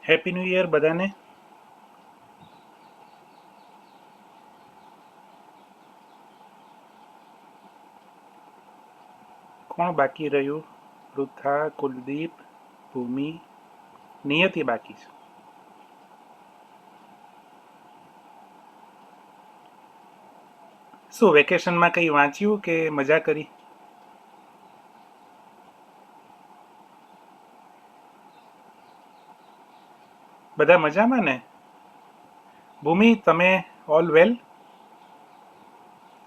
Happy new year બધાને. કોણ બાકી રહ્યું? વૃથા, કુલદીપ, ભૂમિ, નિયતિ બાકી છે. શું વેકેશનમાં કંઈ વાંચ્યું કે મજા કરી? બધા મજામાં ને? ભૂમિ, તમે ઓલ વેલ?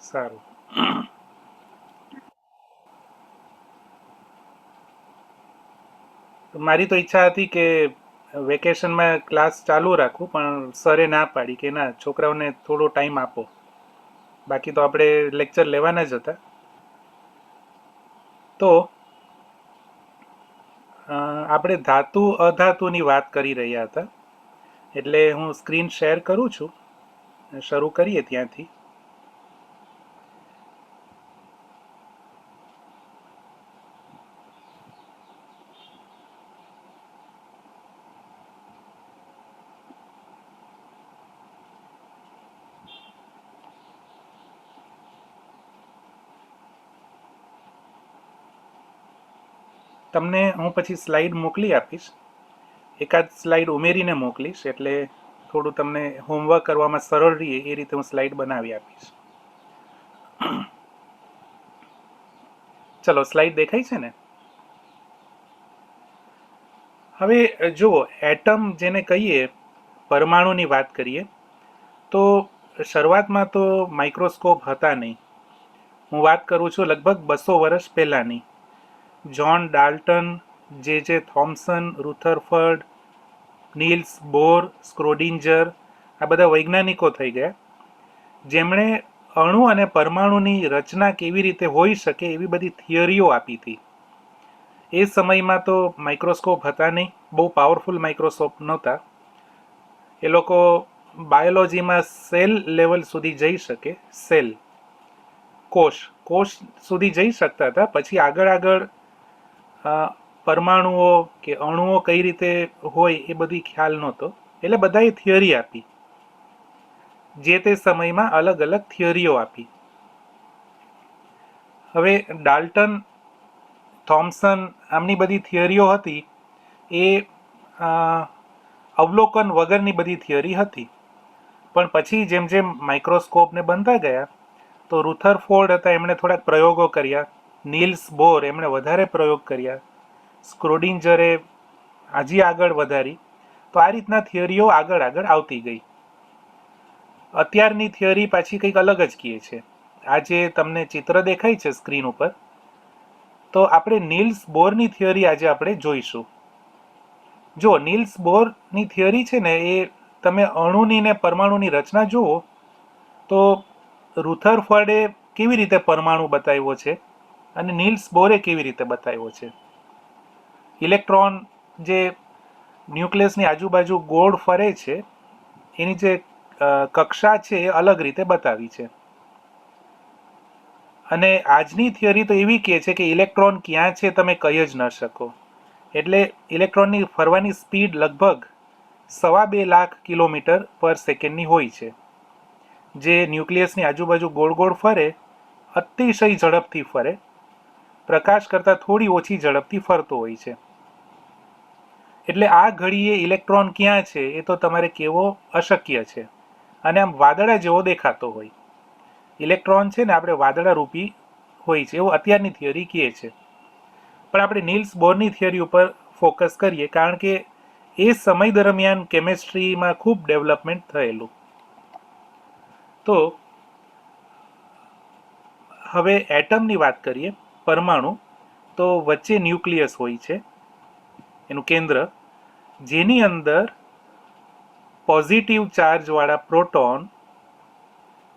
સારું. મારી તો ઈચ્છા હતી કે વેકેશનમાં ક્લાસ ચાલુ રાખું, પણ સરે ના પાડી કે ના, છોકરાઓને થોડો ટાઈમ આપો. બાકી તો આપણે લેક્ચર લેવાના જ હતા. તો આપણે ધાતુ અધાતુની વાત કરી રહ્યા હતા. એટલે હું સ્ક્રીન શેર કરું છું. શરૂ કરીએ ત્યાંથી. તમને હું પછી સ્લાઇડ મોકલી આપીશ. એકાદ સ્લાઇડ ઉમેરીને મોકલીશ, એટલે થોડું તમને હોમવર્ક કરવામાં સરળ રહે એ રીતે હું સ્લાઇડ બનાવી આપીશ. ચલો, સ્લાઇડ દેખાય છે ને? હવે જુઓ, એટમ જેને કહીએ, પરમાણુની વાત કરીએ તો શરૂઆતમાં તો માઇક્રોસ્કોપ હતા નહીં. હું વાત કરું છું લગભગ 200 વર્ષ પહેલાંની. જ્હોન ડાલ્ટન, જે થોમ્સન, રુથરફર્ડ, નીલ્સ બોર, સ્ક્રોડિંજર, આ બધા વૈજ્ઞાનિકો થઈ ગયા જેમણે અણુ અને પરમાણુની રચના કેવી રીતે હોઈ શકે એવી બધી થિયરીઓ આપી હતી. એ સમયમાં તો માઇક્રોસ્કોપ હતા નહીં, બહુ પાવરફુલ માઇક્રોસ્કોપ નહોતા. એ લોકો બાયોલોજીમાં સેલ લેવલ સુધી જઈ શકે, સેલ, કોષ સુધી જઈ શકતા હતા. પછી આગળ પરમાણુઓ કે અણુઓ કઈ રીતે હોય એ બધી ખ્યાલ નહોતો. એટલે બધાએ થિયરી આપી, જે તે સમયમાં અલગ અલગ થિયરીઓ આપી. હવે ડાલ્ટન, થોમ્સન, આમની બધી થિયરીઓ હતી એ અવલોકન વગરની બધી થિયરી હતી. પણ પછી જેમ જેમ માઇક્રોસ્કોપને બનતા ગયા તો રુથરફોર્ડ હતા, એમણે થોડાક પ્રયોગો કર્યા. નીલ્સ બોર, એમણે વધારે પ્રયોગ કર્યા. સ્ક્રોડિંજરે હજી આગળ વધારી. તો આ રીતના થિયરીઓ આગળ આવતી ગઈ. અત્યારની થિયરી પાછી કંઈક અલગ જ કહે છે. આ જે તમને ચિત્ર દેખાય છે સ્ક્રીન ઉપર, તો આપણે નીલ્સ બોરની થિયરી આજે આપણે જોઈશું. જો નીલ્સ બોરની થિયરી છે ને, એ તમે અણુની ને પરમાણુની રચના જુઓ તો રુથરફર્ડે કેવી રીતે પરમાણુ બતાવ્યો છે અને નીલ્સ બોરે કેવી રીતે બતાવ્યો છે. ઇલેક્ટ્રોન જે ન્યુક્લિયસની આજુબાજુ ગોળ ફરે છે, એની જે કક્ષા છે એ અલગ રીતે બતાવી છે. અને આજની થિયરી તો એવી કહે છે કે ઇલેક્ટ્રોન ક્યાં છે તમે કહી જ ન શકો. એટલે ઇલેક્ટ્રોનની ફરવાની સ્પીડ લગભગ 2.25 લાખ કિલોમીટર પર સેકન્ડની હોય છે. જે ન્યુક્લિયસની આજુબાજુ ગોળ ગોળ ફરે, અતિશય ઝડપથી ફરે, પ્રકાશ કરતાં થોડી ઓછી ઝડપથી ફરતો હોય છે. એટલે આ ઘડીએ ઇલેક્ટ્રોન ક્યાં છે એ તો તમારે કહેવો અશક્ય છે. અને આમ વાદળા જેવો દેખાતો હોય. ઇલેક્ટ્રોન છે ને આપણે વાદળા રૂપી હોય છે એવું અત્યારની થિયરી કહે છે. પણ આપણે નીલ્સ બોરની થિયરી ઉપર ફોકસ કરીએ, કારણ કે એ સમય દરમિયાન કેમેસ્ટ્રીમાં ખૂબ ડેવલપમેન્ટ થયેલું. તો હવે એટમની વાત કરીએ, પરમાણુ, તો વચ્ચે ન્યુક્લિયસ હોય છે, એનું કેન્દ્ર, જેની અંદર પોઝિટિવ ચાર્જવાળા પ્રોટોન,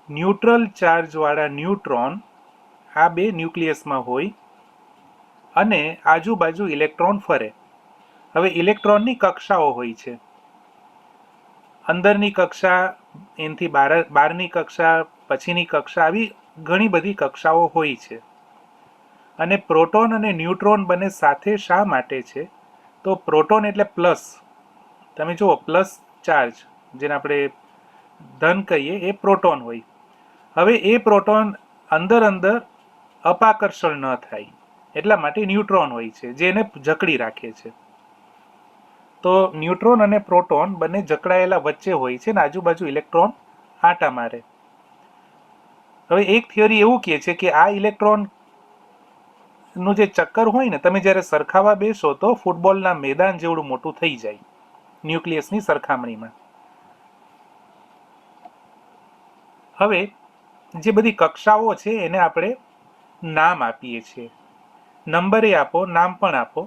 ન્યુટ્રલ ચાર્જવાળા ન્યુટ્રોન, આ બે ન્યુક્લિયસમાં હોય અને આજુબાજુ ઇલેક્ટ્રોન ફરે. હવે ઇલેક્ટ્રોનની કક્ષાઓ હોય છે. અંદરની કક્ષા, એનાથી બહારની કક્ષા, પછીની કક્ષા, આવી ઘણી બધી કક્ષાઓ હોય છે. અને પ્રોટોન અને ન્યુટ્રોન બંને સાથે શા માટે છે? તો પ્રોટોન એટલે પ્લસ તમે જુઓ પ્લસ ચાર્જ જેને આપણે ધન કહીએ એ પ્રોટોન હોય. હવે એ પ્રોટોન અંદર અંદર અપાકર્ષણ ન થાય એટલા માટે ન્યુટ્રોન હોય છે જે એને જકડી રાખે છે. તો ન્યુટ્રોન અને પ્રોટોન બંને જકડાયેલા વચ્ચે હોય છે ને આજુબાજુ ઇલેક્ટ્રોન આંટા મારે. હવે એક થિયરી એવું કહે છે કે આ ઇલેક્ટ્રોન નું જે ચક્કર હોય ને, તમે જ્યારે સરખાવા બેસો તો ફૂટબોલના મેદાન જેવડું મોટું થઈ જાય ન્યુક્લિયસની સરખામણીમાં. હવે જે બધી કક્ષાઓ છે એને આપણે નામ આપીએ છીએ. નંબરે આપો, નામ પણ આપો.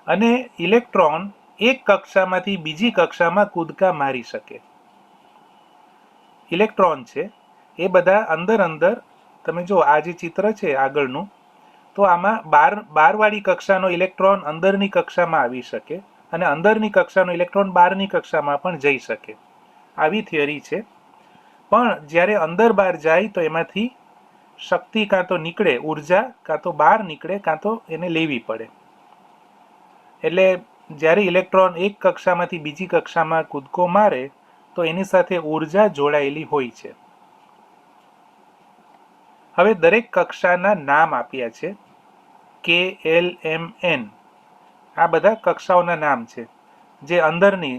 અને ઇલેક્ટ્રોન એક કક્ષામાંથી બીજી કક્ષામાં કૂદકા મારી શકે. ઇલેક્ટ્રોન છે એ બધા અંદર અંદર, તમે જો આ જે ચિત્ર છે આગળનું, તો આમાં 12 કક્ષાનો ઇલેક્ટ્રોન અંદરની કક્ષામાં આવી શકે અને અંદરની કક્ષાનો ઇલેક્ટ્રોન બહારની કક્ષામાં પણ જઈ શકે. આવી થિયરી છે. પણ જ્યારે અંદર બહાર જાય તો એમાંથી શક્તિ કાં તો નીકળે, ઉર્જા કાં તો બહાર નીકળે કાં તો એને લેવી પડે. એટલે જ્યારે ઇલેક્ટ્રોન એક કક્ષામાંથી બીજી કક્ષામાં કૂદકો મારે તો એની સાથે ઉર્જા જોડાયેલી હોય છે. હવે દરેક કક્ષાના નામ આપ્યા છે, કે એલ એમ એન. આ બધા કક્ષાઓના નામ છે. જે અંદરની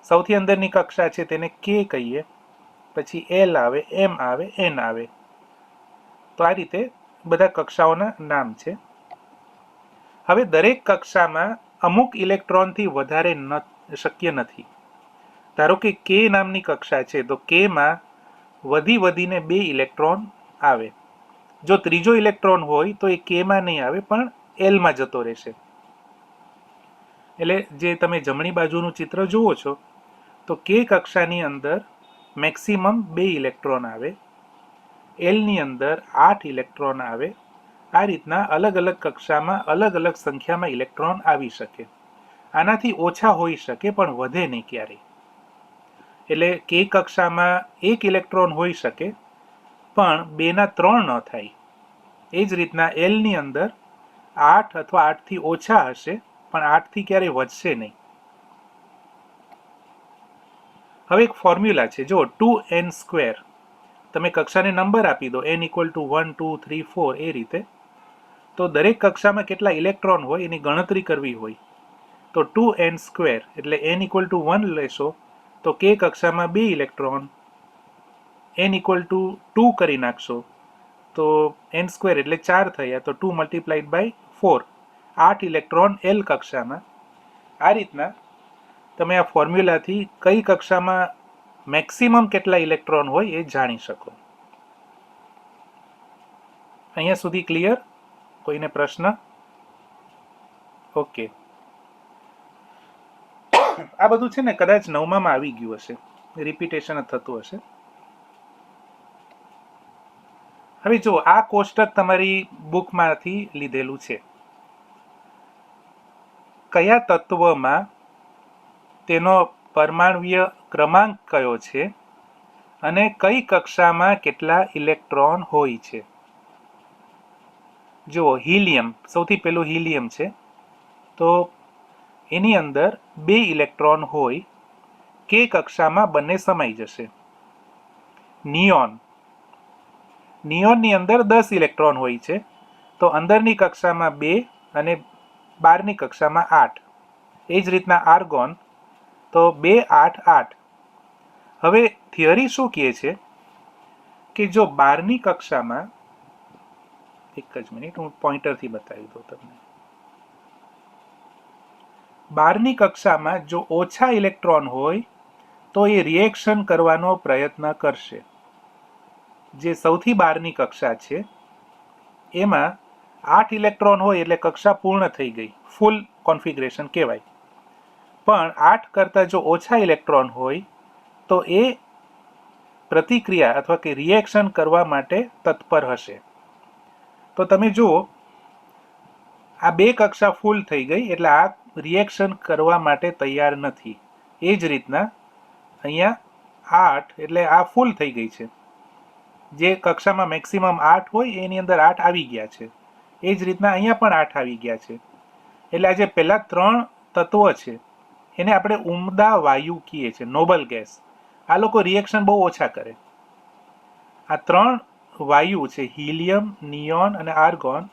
સૌથી અંદરની કક્ષા છે તેને કે કહીએ, પછી એલ આવે, એમ આવે, એન આવે. તો આ રીતે બધા કક્ષાઓના નામ છે. હવે દરેક કક્ષામાં અમુક ઇલેક્ટ્રોનથી વધારે શક્ય નથી. ધારો કે કે નામની કક્ષા છે તો કેમાં વધીને 2 ઇલેક્ટ્રોન આવે. જો ત્રીજો ઇલેક્ટ્રોન હોય તો એ કેમાં નહીં આવે પણ એલમાં જતો રહેશે. એટલે જે તમે જમણી બાજુનું ચિત્ર જુઓ છો તો કે કક્ષાની અંદર મેક્સિમમ 2 ઇલેક્ટ્રોન આવે, એલની અંદર 8 ઇલેક્ટ્રોન આવે. આ રીતના અલગ અલગ કક્ષામાં અલગ અલગ સંખ્યામાં ઇલેક્ટ્રોન આવી શકે. આનાથી ઓછા હોઈ શકે પણ વધે નહીં ક્યારેય. એટલે કે કક્ષામાં 1 ઇલેક્ટ્રોન હોઈ શકે પણ 2 ના 3 ન થાય. એ જ રીતના એલની અંદર 8 અથવા 8થી ઓછા હશે પણ 8થી ક્યારેય વધશે નહીં. હવે એક ફોર્મ્યુલા છે, જો 2n². તમે કક્ષાને નંબર આપી દો n = 1 2 3 4 એ રીતે, તો દરેક કક્ષામાં કેટલા ઇલેક્ટ્રોન હોય એની ગણતરી કરવી હોય તો 2n² એટલે n = 1 લેશો તો કે કક્ષામાં 2 ઇલેક્ટ્રોન, n = 2 કરી નાખશો તો n² એટલે 4 થયા, તો 2 × 4, 8 ઇલેક્ટ્રોન એલ કક્ષામાં. આ રીતના તમે આ ફોર્મ્યુલાથી કઈ કક્ષામાં મેક્સિમમ કેટલા ઇલેક્ટ્રોન હોય એ જાણી શકો. અહીંયા સુધી ક્લિયર? કોઈને પ્રશ્ન? ઓકે. આ બધું છે ને કદાચ 9માં આવી ગયું હશે, રિપીટેશન થતું હશે. હવે જો આ કોષ્ટક તમારી બુકમાંથી લીધેલું છે. કયા તત્વમાં તેનો પરમાણ્વીય ક્રમાંક કયો છે અને કઈ કક્ષામાં કેટલા ઇલેક્ટ્રોન હોય છે. જો હિલિયમ, સૌથી પહેલું હિલિયમ છે તો એની અંદર 2 ઇલેક્ટ્રોન હોય, કે કક્ષામાં બંને સમાઈ જશે. નિયોનની અંદર 10 ઇલેક્ટ્રોન હોય છે તો અંદરની કક્ષામાં 2 અને બહારની કક્ષામાં 8. એ જ રીતના આર્ગોન તો 2 8 8. હવે થિયરી શું કહે છે કે જો બહારની કક્ષામાં, એક જ મિનિટ હું પોઇન્ટરથી બતાવી દઉં તમને. બહારની કક્ષામાં જો ઓછા ઇલેક્ટ્રોન હોય તો એ રિએક્શન કરવાનો પ્રયત્ન કરશે. જે સૌથી બહારની કક્ષા છે એમાં 8 ઇલેક્ટ્રોન હોય એટલે કક્ષા પૂર્ણ થઈ ગઈ, ફૂલ કોન્ફિગરેશન કહેવાય. પણ 8 કરતાં જો ઓછા ઇલેક્ટ્રોન હોય તો એ પ્રતિક્રિયા અથવા કે રિએક્શન કરવા માટે તત્પર હશે. તો તમે જુઓ આ 2 કક્ષા ફૂલ થઈ ગઈ એટલે આ રિએક્શન કરવા માટે તૈયાર નથી. એ જ રીતના અહીંયા 8 એટલે આ ફૂલ થઈ ગઈ છે. જે કક્ષામાં મેક્સિમમ 8 હોય એની અંદર 8 આવી ગયા છે. એ જ રીતના અહીંયા પણ 8 આવી ગયા છે. એટલે આ જે પહેલા 3 તત્વો છે એને આપણે ઉમદા વાયુ કહીએ છીએ, નોબલ ગેસ. આ લોકો રિએક્શન બહુ ઓછા કરે. આ 3 વાયુ છે, હિલિયમ, નિયોન અને આર્ગોન,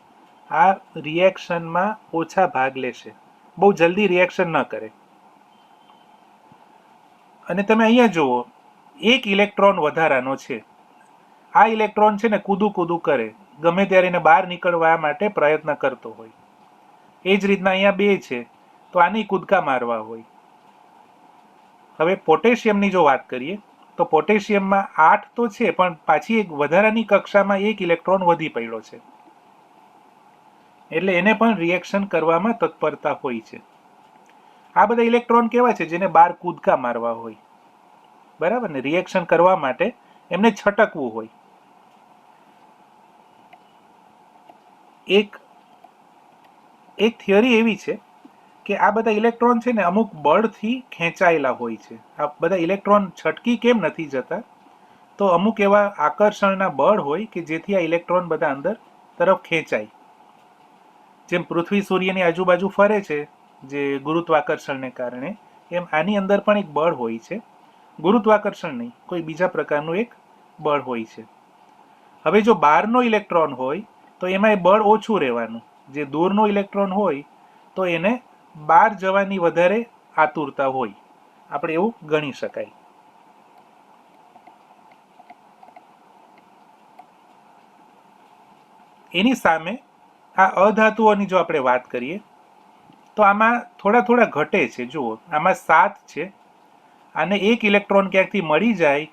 આ રિએક્શનમાં ઓછા ભાગ લેશે, બહુ જલ્દી રિએક્શન ન કરે. અને તમે અહીંયા જુઓ, એક ઇલેક્ટ્રોન વધારાનો છે. આ ઇલેક્ટ્રોન છે ને કૂદું કરે, ગમે ત્યારે એને બહાર નીકળવા માટે પ્રયત્ન કરતો હોય. એ જ રીતના અહીંયા 2 છે, તો આની કૂદકા મારવા હોય. હવે પોટેશિયમની જો વાત કરીએ તો પોટેશિયમમાં 8 તો છે, પણ પાછી એક વધારાની કક્ષામાં એક ઇલેક્ટ્રોન વધી પડ્યો છે, એટલે એને પણ રિએક્શન કરવામાં તત્પરતા હોય છે. આ બધા ઇલેક્ટ્રોન કેવા છે જેને બહાર કૂદકા મારવા હોય, બરાબર ને, રિએક્શન કરવા માટે એમને છટકવું હોય. એક થિયરી એવી છે કે આ બધા ઇલેક્ટ્રોન છે ને અમુક બળથી ખેંચાયેલા હોય છે. આ બધા ઇલેક્ટ્રોન છટકી કેમ નથી જતા, તો અમુક એવા આકર્ષણના બળ હોય કે જેથી આ ઇલેક્ટ્રોન બધા અંદર તરફ ખેંચાય. જેમ પૃથ્વી સૂર્યની આજુબાજુ ફરે છે જે ગુરુત્વાકર્ષણને કારણે, એમ આની અંદર પણ એક બળ હોય છે. ગુરુત્વાકર્ષણ નહીં, કોઈ બીજા પ્રકારનું એક બળ હોય છે. હવે જો બહારનો ઇલેક્ટ્રોન હોય તો એમાં એ બળ ઓછું રહેવાનું. જે દૂરનો ઇલેક્ટ્રોન હોય તો એને બહાર જવાની વધારે આતુરતા હોય, આપણે એવું ગણી શકાય. એની સામે આ અધાતુઓની જો આપણે વાત કરીએ તો આમાં થોડા ઘટે છે. જુઓ, આમાં 7 છે, આને એક ઇલેક્ટ્રોન ક્યાંકથી મળી જાય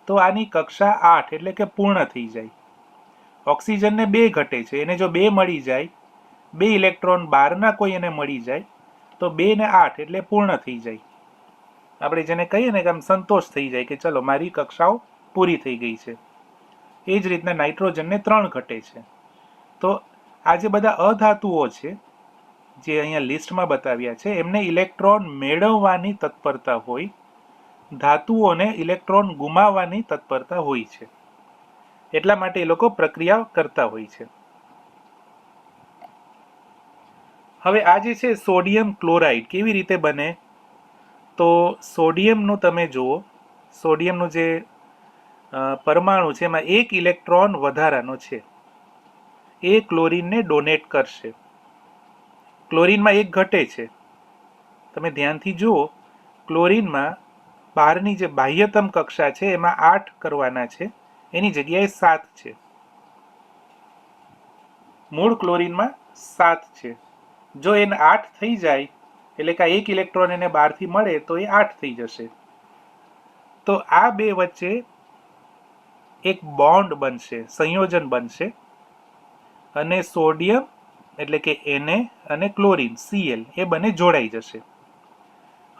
તો આની કક્ષા 8 એટલે કે પૂર્ણ થઈ જાય. ઓક્સિજનને 2 ઘટે છે, એને જો 2 મળી જાય, 2 ઇલેક્ટ્રોન બહારના કોઈ એને મળી જાય તો 2 ને 8 એટલે પૂર્ણ થઈ જાય. આપણે જેને કહીએ ને કે આમ સંતોષ થઈ જાય કે ચલો મારી કક્ષાઓ પૂરી થઈ ગઈ છે. એ જ રીતના નાઇટ્રોજનને 3 ઘટે છે. તો આ જે બધા અધાતુઓ છે જે અહીંયા લિસ્ટમાં બતાવ્યા છે, એમને ઇલેક્ટ્રોન મેળવવાની તત્પરતા હોય, ધાતુઓને ઇલેક્ટ્રોન ગુમાવવાની તત્પરતા હોય છે. એટલા માટે એ લોકો પ્રક્રિયા કરતા હોય છે. હવે આ જે છે સોડિયમ ક્લોરાઇડ કેવી રીતે બને, તો સોડિયમનું તમે જુઓ, સોડિયમનું જે પરમાણુ છે એમાં એક ઇલેક્ટ્રોન વધારાનો છે, એ ક્લોરીનને ડોનેટ કરશે. ક્લોરીનમાં 1 ઘટે છે. તમે ધ્યાનથી જુઓ, ક્લોરીનમાં બહારની જે બાહ્યતમ કક્ષા છે એમાં 8 કરવાના છે, એની જગ્યાએ 7 છે. મૂળ ક્લોરીનમાં 7 છે. જો એને 8 થઈ જાય એટલે કે 1 ઇલેક્ટ્રોન એને બહારથી મળે તો એ 8 થઈ જશે. તો આ 2 વચ્ચે એક બોન્ડ બનશે, સંયોજન બનશે, અને સોડિયમ એટલે કે Na અને ક્લોરીન Cl એ બંને જોડાઈ જશે.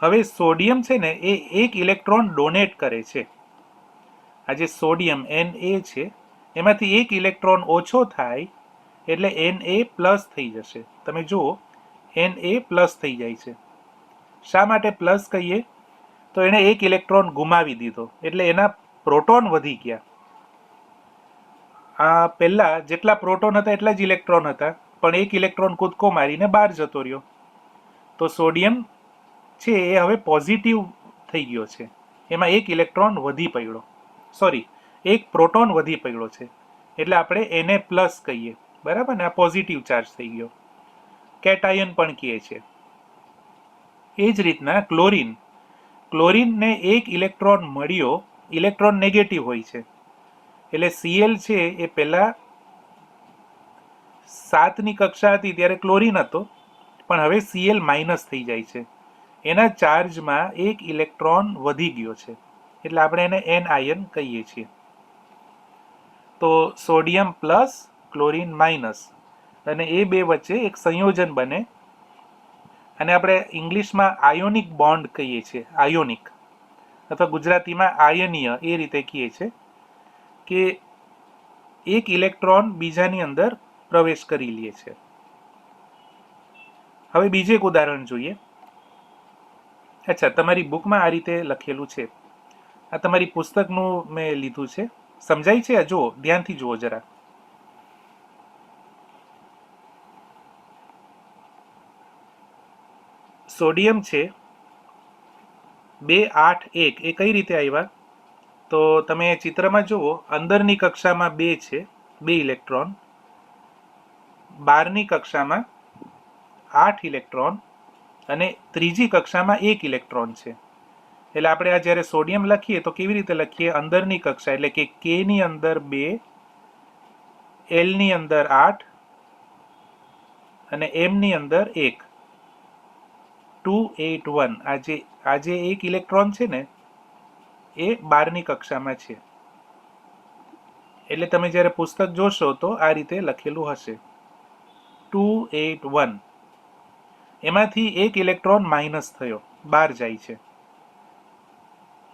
હવે સોડિયમ છે ને એ 1 ઇલેક્ટ્રોન ડોનેટ કરે છે. આ જે સોડિયમ Na છે એમાંથી 1 ઇલેક્ટ્રોન ઓછો થાય એટલે Na પ્લસ થઈ જશે. તમે જુઓ, Na પ્લસ થઈ જાય છે. શા માટે પ્લસ કહીએ, તો એને 1 ઇલેક્ટ્રોન ગુમાવી દીધો એટલે એના પ્રોટોન વધી ગયા. આ પહેલા જેટલા પ્રોટોન હતા એટલા જ ઇલેક્ટ્રોન હતા, પણ 1 ઇલેક્ટ્રોન કૂદકો મારીને બહાર જતો રહ્યો. તો સોડિયમ છે એ હવે પોઝિટિવ થઈ ગયો છે, એમાં 1 ઇલેક્ટ્રોન વધી પડ્યો, સોરી 1 પ્રોટોન વધી પડ્યો છે, એટલે આપણે Na પ્લસ કહીએ, બરાબર ને. આ પોઝિટિવ ચાર્જ થઈ ગયો, કેટાયન પણ કહે છે. એ જ રીતના ક્લોરીનને 1 ઇલેક્ટ્રોન મળ્યો, ઇલેક્ટ્રોન નેગેટિવ હોય છે, એટલે Cl છે એ પહેલા 7ની કક્ષા હતી ત્યારે ક્લોરીન હતો, પણ હવે Cl માઇનસ થઈ જાય છે. એના ચાર્જમાં 1 ઇલેક્ટ્રોન વધી ગયો છે, એટલે આપણે એને એનઆયન કહીએ છીએ. તો સોડિયમ પ્લસ, ક્લોરીન માઇનસ, અને એ 2 વચ્ચે એક સંયોજન બને, અને આપણે ઇંગ્લિશમાં આયોનિક બોન્ડ કહીએ છીએ, આયોનિક, અથવા ગુજરાતીમાં આયનીય એ રીતે કહીએ છીએ કે 1 ઇલેક્ટ્રોન બીજાની અંદર પ્રવેશ કરી લે છે. હવે બીજું એક ઉદાહરણ જોઈએ. અચ્છા, તમારી બુકમાં આ રીતે લખેલું છે, આ તમારી પુસ્તકનું મેં લીધું છે, સમજાય છે? જુઓ, ધ્યાનથી જુઓ જરા. સોડિયમ છે 2 8 1 એ કઈ રીતે આવ્યા? તો તમે ચિત્રમાં જુઓ, અંદરની કક્ષામાં 2 છે, 2 ઇલેક્ટ્રોન, બહારની કક્ષામાં 8 ઇલેક્ટ્રોન અને ત્રીજી કક્ષામાં 1 ઇલેક્ટ્રોન છે. એટલે આપણે આ જ્યારે સોડિયમ લખીએ તો કેવી રીતે લખીએ? અંદરની કક્ષા એટલે કે K ની અંદર 2, L ની અંદર 8 અને M ની અંદર 1, 2 8 1. આ જે 1 ઇલેક્ટ્રોન છે ને એ બહારની કક્ષામાં છે. એટલે તમે જ્યારે પુસ્તક જોશો તો આ રીતે લખેલું હશે 2 8 1. એમાંથી 1 ઇલેક્ટ્રોન માઇનસ થયો, બહાર જાય છે,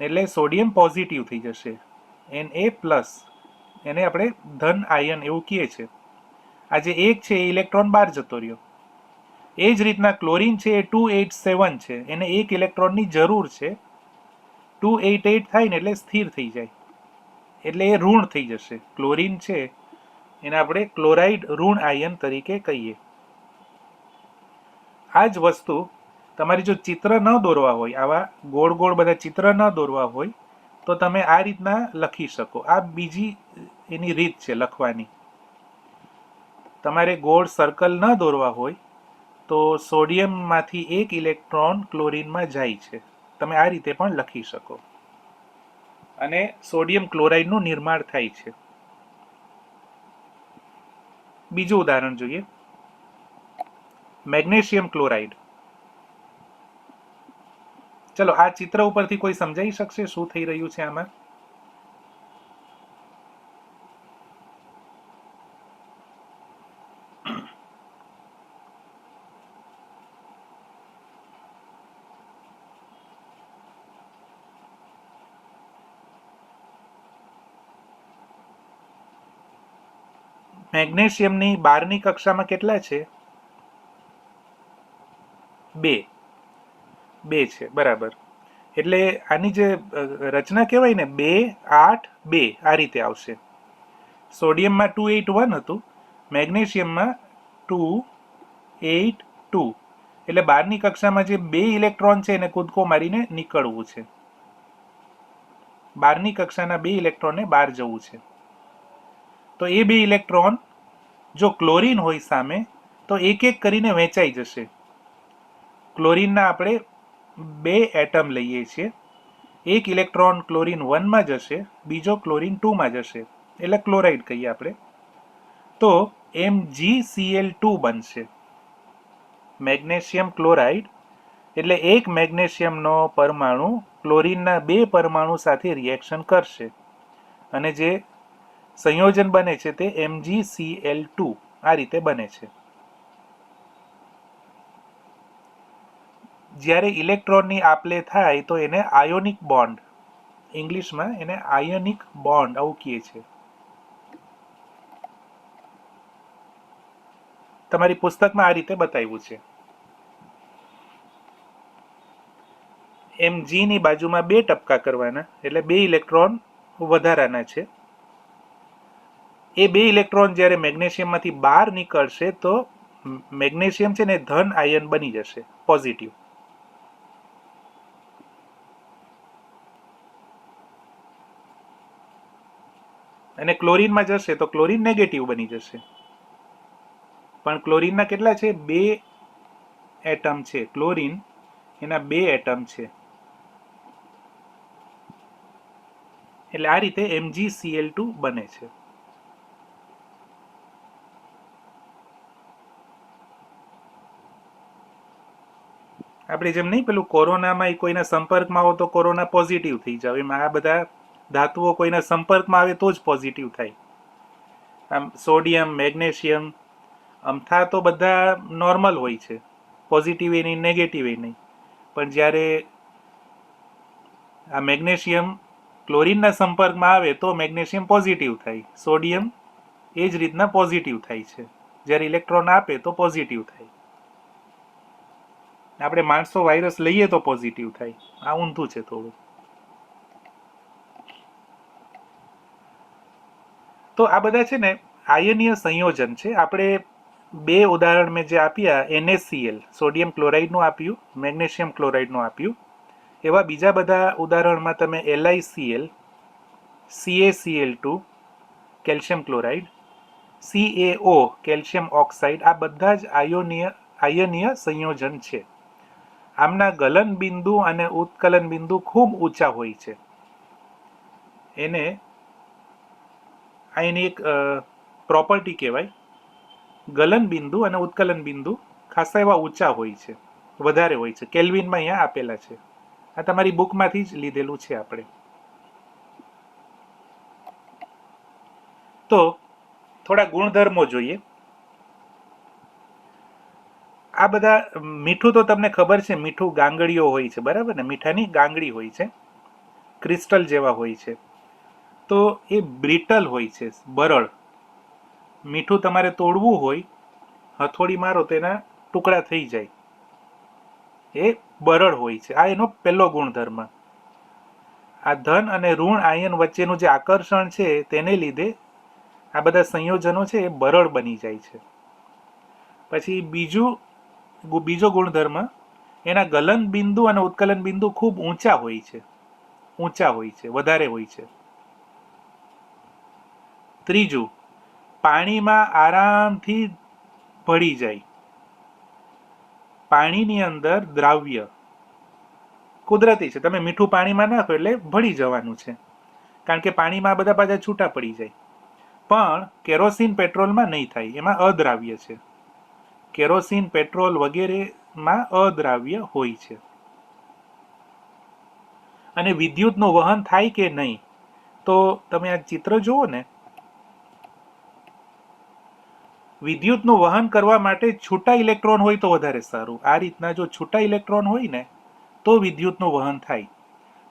એટલે સોડિયમ પોઝિટિવ થઈ જશે, Na+, એને આપણે ધન આયન એવું કહીએ છીએ. આ જે 1 છે એ ઇલેક્ટ્રોન બહાર જતો રહ્યો. એ જ રીતના ક્લોરીન છે એ 287 છે, એને 1 ઇલેક્ટ્રોનની જરૂર છે. 288 થાય ને એટલે સ્થિર થઈ જાય, એટલે એ ઋણ થઈ જશે. ક્લોરીન છે એને આપણે ક્લોરાઇડ ઋણ આયન તરીકે કહીએ. આ જ વસ્તુ તમારી જો ચિત્ર ન દોરવા હોય, આવા ગોળ ગોળ બધા ચિત્ર ન દોરવા હોય તો તમે આ રીતના લખી શકો. આ બીજી એની રીત છે લખવાની. તમારે ગોળ સર્કલ ન દોરવા હોય તો સોડિયમમાંથી 1 ઇલેક્ટ્રોન ક્લોરીનમાં જાય છે, તમે આ રીતે પણ લખી શકો અને સોડિયમ ક્લોરાઇડનું નિર્માણ થાય છે. બીજું ઉદાહરણ જોઈએ, મેગ્નેશિયમ ક્લોરાઇડ. ચલો આ ચિત્ર ઉપરથી કોઈ સમજાઈ શકશે શું થઈ રહ્યું છે આમાં? મેગ્નેશિયમની બહારની કક્ષામાં કેટલા છે? 2 છે, બરાબર. એટલે આની જે રચના કહેવાય ને 2 8 2 આ રીતે આવશે. સોડિયમમાં 281 હતું, મેગ્નેશિયમમાં 282. એટલે બહારની કક્ષામાં જે 2 ઇલેક્ટ્રોન છે એને કૂદકો મારીને નીકળવું છે. બહારની કક્ષાના 2 ઇલેક્ટ્રોનને બહાર જવું છે. તો એ 2 ઇલેક્ટ્રોન જો ક્લોરીન હોય સામે તો એક એક કરીને વહેંચાઈ જશે. ક્લોરીનના આપણે 2 એટમ લઈએ છીએ. એક ઇલેક્ટ્રોન ક્લોરીન 1 માં જશે, બીજો ક્લોરીન 2 માં જશે, એટલે ક્લોરાઇડ કહીએ આપણે. તો MgCl2 બનશે. મેગ્નેશિયમ ક્લોરાઇડ એટલે એક મેગ્નેશિયમનો પરમાણુ ક્લોરીનના 2 પરમાણુ સાથે રિએક્શન કરશે અને જે સંયોજન બને છે તે MgCl2 આ રીતે બને છે. જ્યારે ઇલેક્ટ્રોનની આપ-લે થાય તો એને આયોનિક બોન્ડ, ઇંગ્લિશમાં એને આયોનિક બોન્ડ આવું કહે છે. તમારી પુસ્તકમાં આ રીતે બતાવ્યું છે. Mg ની બાજુમાં 2 ટપકા કરવાના, એટલે 2 ઇલેક્ટ્રોન વધારાના છે. એ 2 ઇલેક્ટ્રોન જ્યારે મેગ્નેશિયમમાંથી બહાર નીકળશે તો મેગ્નેશિયમ છે ને ધન આયન બની જશે, પોઝિટિવ. અને ક્લોરીનમાં જશે તો ક્લોરીન નેગેટિવ બની જશે. પણ ક્લોરીનના કેટલા છે? 2 એટમ છે. ક્લોરીન એના 2 એટમ છે. એટલે આ રીતે MgCl2 બને છે. આપણે જેમ નહીં પેલું કોરોનામાં કોઈના સંપર્કમાં આવો તો કોરોના પોઝિટિવ થઈ જાવ, એમાં આ બધા ધાતુઓ કોઈના સંપર્કમાં આવે તો જ પોઝિટિવ થાય. આમ સોડિયમ, મેગ્નેશિયમ અમથા તો બધા નોર્મલ હોય છે, પોઝિટિવ એ નહીં, નેગેટિવ એ નહીં. પણ જ્યારે આ મેગ્નેશિયમ ક્લોરીનના સંપર્કમાં આવે તો મેગ્નેશિયમ પોઝિટિવ થાય, સોડિયમ એ જ રીતના પોઝિટિવ થાય છે. જ્યારે ઇલેક્ટ્રોન આપે તો પોઝિટિવ થાય. આપણે માણસો વાયરસ લઈએ તો પોઝિટિવ થાય. આ ઊંધું છે થોડું. તો આ બધા છે ને આયનીય સંયોજન છે. આપણે 2 ઉદાહરણ મેં જે આપ્યા, NaCl સોડિયમ ક્લોરાઇડનું આપ્યું, મેગ્નેશિયમ ક્લોરાઇડનું આપ્યું, એવા બીજા બધા ઉદાહરણમાં તમે LiCl, CaCl2 calcium chloride, CaO calcium oxide, આ બધા જ આયનીય સંયોજન છે. આમના ગલન બિંદુ અને ઉત્કલન બિંદુ ખૂબ ઊંચા હોય છે. એને એની એક પ્રોપર્ટી કહેવાય. ગલન બિંદુ અને ઉત્કલન બિંદુ ખાસા એવા ઊંચા હોય છે, વધારે હોય છે. કેલ્વિનમાં અહીંયા આપેલા છે. આ તમારી બુકમાંથી જ લીધેલું છે આપણે. તો થોડા ગુણધર્મો જોઈએ. આ બધા મીઠું તો તમને ખબર છે, મીઠું ગાંગડીઓ હોય છે, બરાબર ને? મીઠાની ગાંગડી હોય છે, ક્રિસ્ટલ જેવા હોય છે. તો એ બ્રિટલ હોય છે, બરડ. મીઠું તમારે તોડવું હોય, હથોડી મારો તો એના ટુકડા થઈ જાય. એ બરડ હોય છે. આ એનો પહેલો ગુણધર્મ. આ ધન અને ઋણ આયન વચ્ચેનું જે આકર્ષણ છે તેને લીધે આ બધા સંયોજનો છે એ બરડ બની જાય છે. પછી બીજો ગુણધર્મ, એના ગલન બિંદુ અને ઉત્કલન બિંદુ ખૂબ ઊંચા હોય છે, વધારે હોય છે. ત્રીજું, પાણીમાં આરામથી ભળી જાય. પાણીની અંદર દ્રાવ્ય કુદરતી છે, તમે મીઠું પાણીમાં નાખો એટલે ભળી જવાનું છે, કારણ કે પાણીમાં આ બધા પાછા છૂટા પડી જાય. પણ કેરોસીન પેટ્રોલમાં નહીં થાય, એમાં અદ્રાવ્ય છે. કેરોસીન પેટ્રોલ વગેરેમાં અદ્રાવ્ય હોય છે. અને વિદ્યુતનું વહન થાય કે નહીં, તો તમે આ ચિત્ર જુઓ ને, વિદ્યુતનું વહન કરવા માટે છૂટા ઇલેક્ટ્રોન હોય તો વધારે સારું. આ રીતના જો છૂટા ઇલેક્ટ્રોન હોય ને તો વિદ્યુતનું વહન થાય.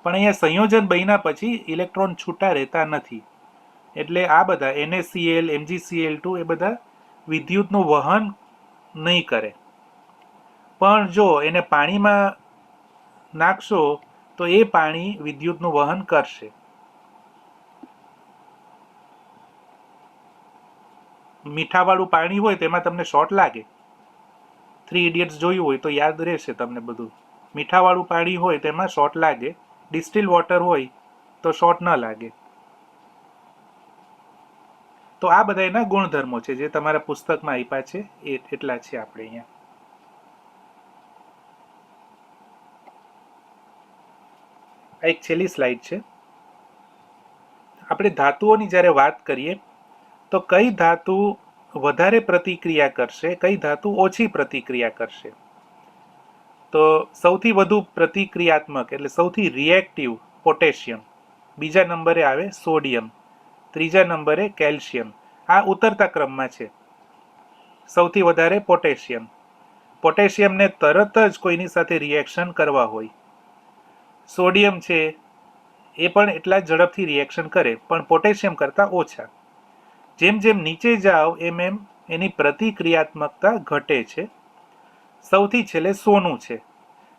પણ અહીંયા સંયોજન બન્યા પછી ઇલેક્ટ્રોન છૂટા રહેતા નથી. એટલે આ બધા NaCl, MgCl2 એ બધા વિદ્યુતનું વહન નહીં કરે. પણ જો એને પાણીમાં નાખશો તો એ પાણી વિદ્યુતનું વહન કરશે. મીઠાવાળું પાણી હોય તેમાં તમને શોર્ટ લાગે. 3 ઇડિયટ્સ જોયું હોય તો યાદ રહેશે તમને બધું. મીઠાવાળું પાણી હોય તેમાં શોર્ટ લાગે. ડિસ્ટિલ વોટર હોય તો શોર્ટ ન લાગે. તો આ બધા એના ગુણધર્મો છે જે તમારા પુસ્તકમાં આપ્યા છે, એટલા છે આપણે અહીંયા. આ એક છેલ્લી સ્લાઇડ છે. આપણે ધાતુઓની જ્યારે વાત કરીએ તો કઈ ધાતુ વધારે પ્રતિક્રિયા કરશે, કઈ ધાતુ ઓછી પ્રતિક્રિયા કરશે? તો સૌથી વધુ પ્રતિક્રિયાત્મક એટલે સૌથી રિએક્ટિવ પોટેશિયમ, બીજા નંબરે આવે સોડિયમ, ત્રીજા નંબરે કેલ્શિયમ. આ ઉતરતા ક્રમમાં છે. સૌથી વધારે પોટેશિયમ. પોટેશિયમને તરત જ કોઈની સાથે રિએક્શન કરવા હોય. સોડિયમ છે એ પણ એટલા ઝડપથી રિએક્શન કરે, પણ પોટેશિયમ કરતાં ઓછા. જેમ જેમ નીચે જાઓ એમ એમ એની પ્રતિક્રિયાત્મકતા ઘટે છે. સૌથી છેલ્લે સોનું છે.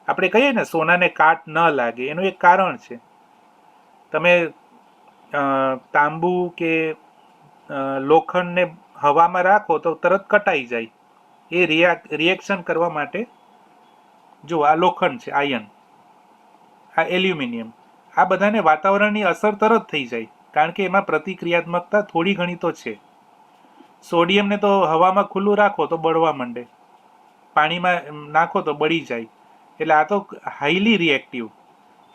આપણે કહીએ ને સોનાને કાટ ન લાગે, એનું એક કારણ છે. તમે તાંબુ કે લોખંડને હવામાં રાખો તો તરત કટાઈ જાય. એ રિએક્શન કરવા માટે, જો આ લોખંડ છે, આયન, આ એલ્યુમિનિયમ, આ બધાને વાતાવરણની અસર તરત થઈ જાય, કારણ કે એમાં પ્રતિક્રિયાત્મકતા થોડી ઘણી તો છે. સોડિયમને તો હવામાં ખુલ્લું રાખો તો બળવા માંડે, પાણીમાં નાખો તો બળી જાય. એટલે આ તો હાઈલી રિએક્ટિવ,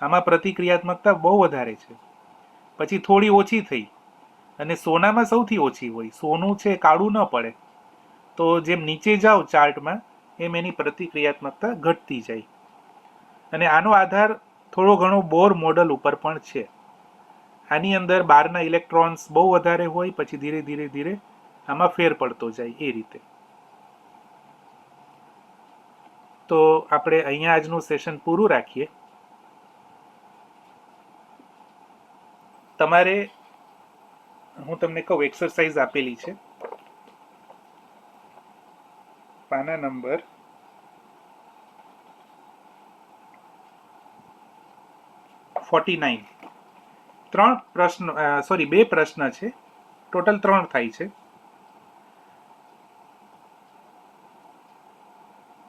આમાં પ્રતિક્રિયાત્મકતા બહુ વધારે છે. પછી થોડી ઓછી થઈ, અને સોનામાં સૌથી ઓછી હોય. સોનું છે કાળું ન પડે, તો જેમ નીચે જાઓ ચાર્ટમાં એમ એની પ્રતિક્રિયાત્મકતા ઘટતી જાય. અને આનો આધાર થોડો ઘણો બોર મોડલ ઉપર પણ છે. આની અંદર બહારના ઇલેક્ટ્રોન્સ બહુ વધારે હોય, પછી ધીરે ધીરે ધીરે આમાં ફેર પડતો જાય એ રીતે. તો આપણે અહીંયા આજનું સેશન પૂરું રાખીએ. તમારે, હું તમને કહું, એક્સરસાઇઝ આપેલી છે, પાના નંબર 49. 2 પ્રશ્ન છે, ટોટલ 3 થાય છે.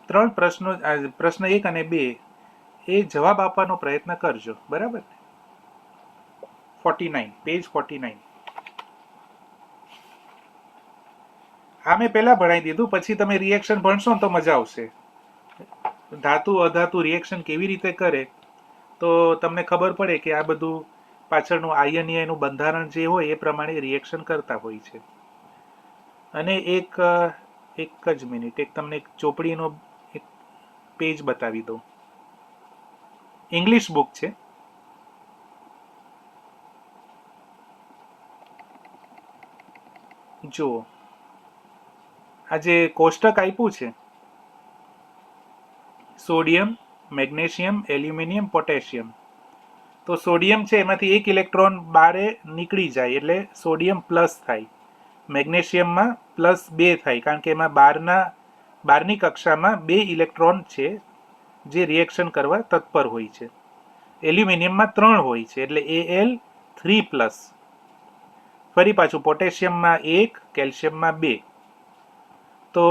3 પ્રશ્નો, પ્રશ્ન 1 અને 2 એ જવાબ આપવાનો પ્રયત્ન કરજો. બરાબર. 49, પેજ 49. આ મેં પહેલા ભણાવી દીધું, પછી તમે રિએક્શન ભણશો ને તો મજા આવશે. ધાતુ અધાતુ રિએક્શન કેવી રીતે કરે તો તમને ખબર પડે કે આ બધું પાછળનું આયનીયનું બંધારણ જે હોય એ પ્રમાણે રિએક્શન કરતા હોય છે. અને એક જ મિનિટ, એક તમને એક ચોપડીનો એક પેજ બતાવી દઉં. ઇંગ્લિશ બુક છે. જુઓ, આ જે કોષ્ટક આપ્યું છે, સોડિયમ, મેગ્નેશિયમ, એલ્યુમિનિયમ, પોટેશિયમ. તો સોડિયમ છે એમાંથી એક ઇલેક્ટ્રોન બારે નીકળી જાય એટલે સોડિયમ પ્લસ થાય. મેગ્નેશિયમમાં +2 થાય કારણ કે એમાં બારની કક્ષામાં 2 ઇલેક્ટ્રોન છે જે રિએક્શન કરવા તત્પર હોય છે. એલ્યુમિનિયમમાં 3 હોય છે એટલે Al3+. ફરી પાછું પોટેશિયમમાં 1, કેલ્શિયમમાં 2. તો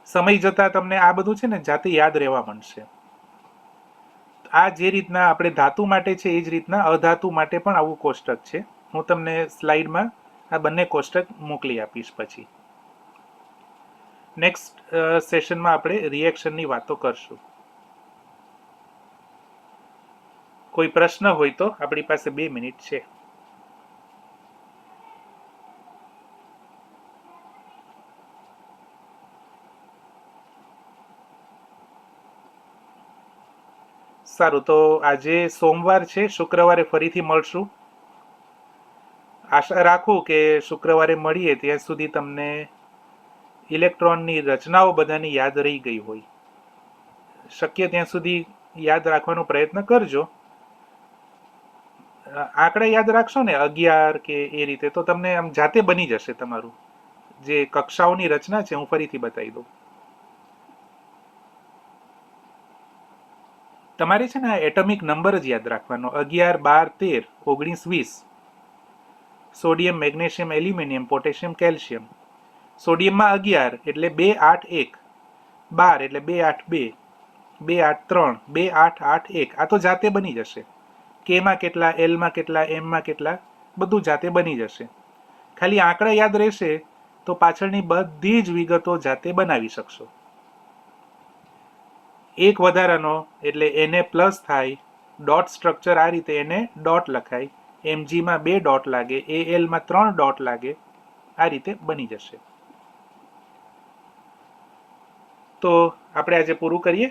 સમય જતાં તમને આ બધું છે ને જાતે યાદ રહેવા માંડશે. આ જે રીતના આપણે ધાતુ માટે છે એ જ રીતના અધાતુ માટે પણ આવું કોષ્ટક છે. હું તમને સ્લાઇડમાં આ બંને કોષ્ટક મોકલી આપીશ. પછી નેક્સ્ટ સેશનમાં આપણે રિએક્શનની વાતો કરશું. કોઈ પ્રશ્ન હોય તો આપણી પાસે 2 મિનિટ છે. સારું, તો આજે સોમવાર છે, શુક્રવારે ફરીથી મળશું. આશા રાખું કે શુક્રવારે મળીએ ત્યાં સુધી તમને ઇલેક્ટ્રોનની રચનાઓ બધાની યાદ રહી ગઈ હોય. શક્ય ત્યાં સુધી યાદ રાખવાનો પ્રયત્ન કરજો. આંકડા યાદ રાખશો ને 11 કે એ રીતે, તો તમને આમ જાતે બની જશે. તમારું જે કક્ષાઓની રચના છે હું ફરીથી બતાવી દઉં. તમારે છે ને એટમિક નંબર જ યાદ રાખવાનો: 11, 12, 13, 19, 20. Sodium, magnesium, aluminium, potassium, calcium. સોડિયમમાં 11 એટલે 2, 8, 1. 12 એટલે 2, 8, 2. 2, 8, 3. 2, 8, 8, 1. આ તો જાતે બની જશે. કે માં કેટલા, એલ માં કેટલા, એમ માં કેટલા, બધું જાતે બની જશે. ખાલી આંકડા યાદ રહેશે તો પાછળની બધી જ વિગતો જાતે બનાવી શકશો. એક વધારાનો એટલે Na પ્લસ થાય. ડોટ સ્ટ્રક્ચર આ રીતે એને ડોટ લખાય. Mgમાં 2 ડોટ લાગે, Alમાં 3 ડોટ લાગે. આ રીતે બની જશે. તો આપણે આજે પૂરું કરીએ.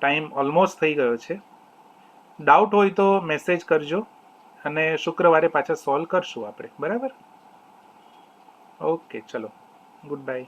ટાઈમ ઓલમોસ્ટ થઈ ગયો છે. ડાઉટ હોય તો મેસેજ કરજો અને શુક્રવારે પાછા સોલ્વ કરશું આપણે. બરાબર? ઓકે, ચલો, ગુડ બાય.